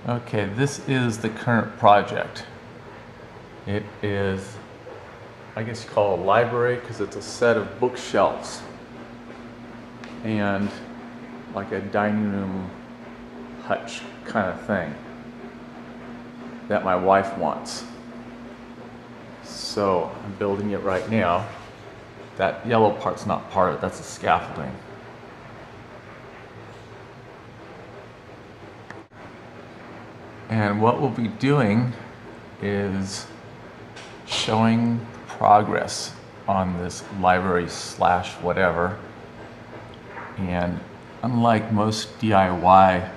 Okay, this is the current project. It is, I guess you call it a library because it's a set of bookshelves and like a dining room hutch kind of thing that my wife wants. So I'm building it right now. That yellow part's not part of it, that's the scaffolding. And what we'll be doing is showing progress on this library slash whatever. And unlike most DIY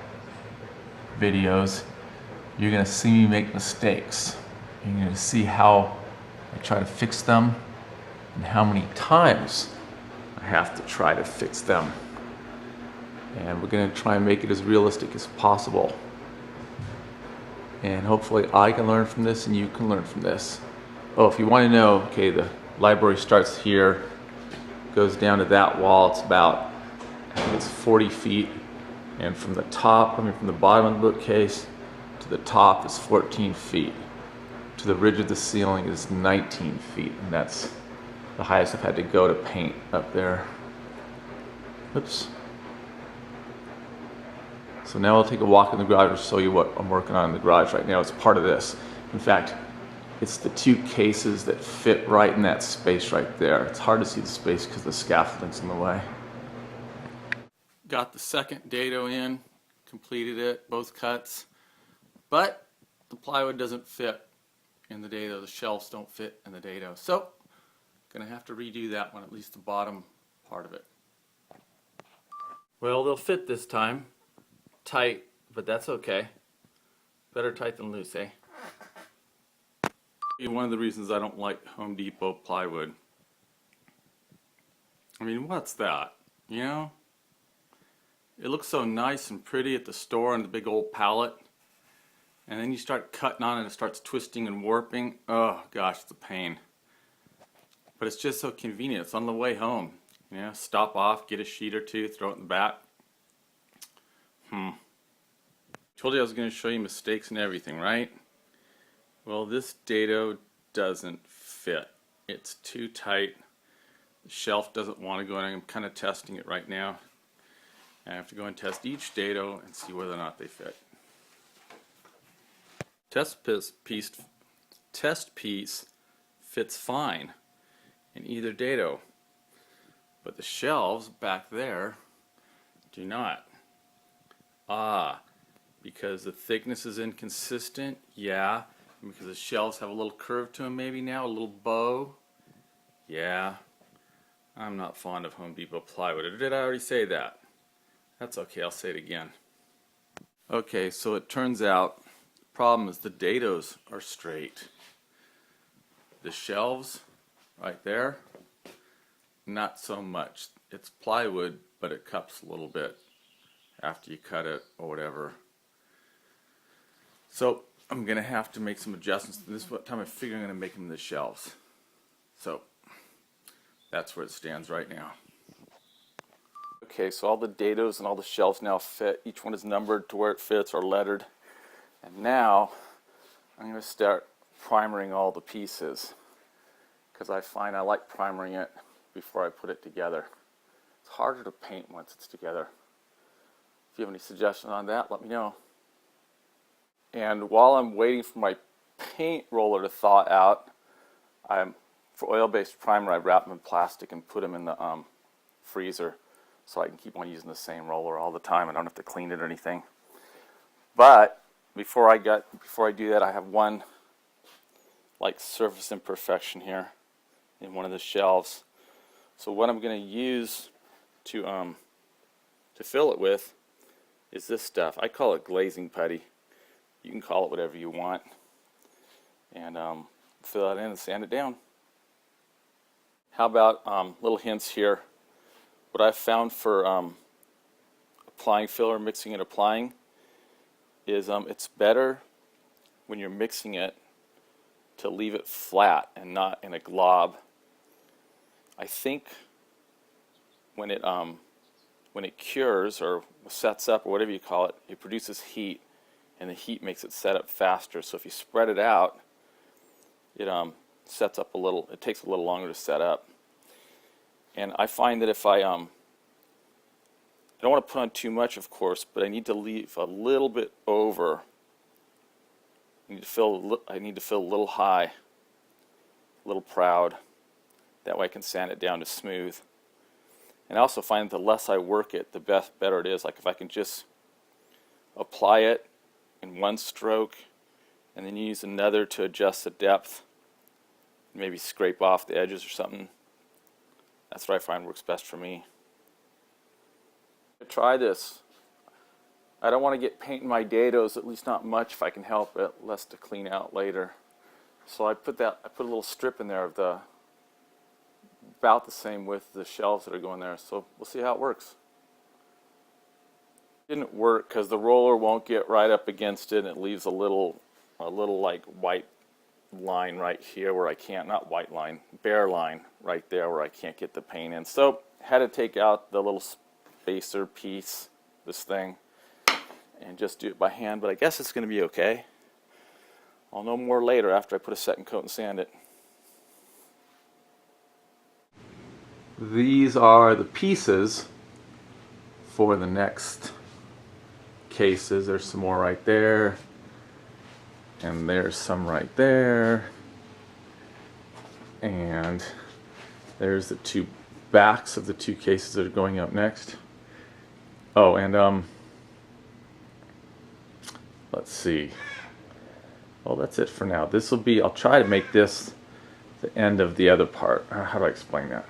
videos, you're going to see me make mistakes. You're going to see how I try to fix them and how many times I have to try to fix them. And we're going to try and make it as realistic as possible. And hopefully I can learn from this and you can learn from this. Oh, if you want to know, okay, the library starts here, goes down to that wall. It's about, I think it's 40 feet. And from the top, from the bottom of the bookcase to the top is 14 feet. To the ridge of the ceiling is 19 feet. And that's the highest I've had to go to paint up there. Oops. So now I'll take a walk in the garage and show you what I'm working on in the garage right now. It's part of this. In fact, it's the two cases that fit right in that space right there. It's hard to see the space because the scaffolding's in the way. Got the second dado in, completed it, both cuts, but the plywood doesn't fit in the dado. The shelves don't fit in the dado. So, gonna have to redo that one, at least the bottom part of it. Well, they'll fit this time. Tight, but that's okay. Better tight than loose, eh? One of the reasons I don't like Home Depot plywood. I mean, what's that? You know? It looks so nice and pretty at the store on the big old pallet. And then you start cutting on it and it starts twisting and warping. Oh gosh, it's a pain. But it's just so convenient. It's on the way home. You know, stop off, get a sheet or two, throw it in the back. Told you I was going to show you mistakes and everything, right? Well, this dado doesn't fit. It's too tight. The shelf doesn't want to go in. I'm kind of testing it right now. I have to go and test each dado and see whether or not they fit. Test piece fits fine in either dado, but the shelves back there do not. Because the thickness is inconsistent, yeah. And because the shelves have a little curve to them maybe now, a little bow, yeah. I'm not fond of Home Depot plywood. Or did I already say that? That's okay, I'll say it again. Okay, so it turns out the problem is the dados are straight. The shelves right there, not so much. It's plywood, but it cups a little bit after you cut it or whatever. So I'm going to have to make some adjustments. This is what time I figure I'm going to make them the shelves. So that's where it stands right now. Okay, so all the dados and all the shelves now fit. Each one is numbered to where it fits or lettered. And now I'm going to start primering all the pieces because I find I like primering it before I put it together. It's harder to paint once it's together. If you have any suggestions on that, let me know. And while I'm waiting for my paint roller to thaw out, for oil-based primer, I wrap them in plastic and put them in the freezer so I can keep on using the same roller all the time. I don't have to clean it or anything. But before I do that, I have one like surface imperfection here in one of the shelves. So what I'm going to use to fill it with is this stuff. I call it glazing putty. You can call it whatever you want. And fill it in and sand it down. How about little hints here? What I've found for applying filler, mixing and applying, is it's better when you're mixing it to leave it flat and not in a glob. I think when it cures or sets up or whatever you call it, it produces heat. and the heat makes it set up faster. So if you spread it out, it sets up a little. It takes a little longer to set up. And I find that if I don't want to put on too much, of course, but I need to leave a little bit over. I need to fill a little high, a little proud. That way I can sand it down to smooth. And I also find that the less I work it, the better it is. Like if I can just apply it in one stroke and then use another to adjust the depth, maybe scrape off the edges or something. That's what I find works best for me. Try this. I don't want to get paint in my dados, at least not much if I can help it, less to clean out later. So I put a little strip in there of about the same width the shelves that are going there. So we'll see how it works. It didn't work because the roller won't get right up against it, and it leaves a little like white line right here where I can't, not white line, bare line right there where I can't get the paint in. So had to take out the little spacer piece, this thing, and just do it by hand, but I guess it's going to be okay. I'll know more later after I put a second coat and sand it. These are the pieces for the next cases. There's some more right there, and there's some right there, and there's the two backs of the two cases that are going up next. Oh, and let's see. Well, that's it for now. This will be, I'll try to make this the end of the other part. How do I explain that?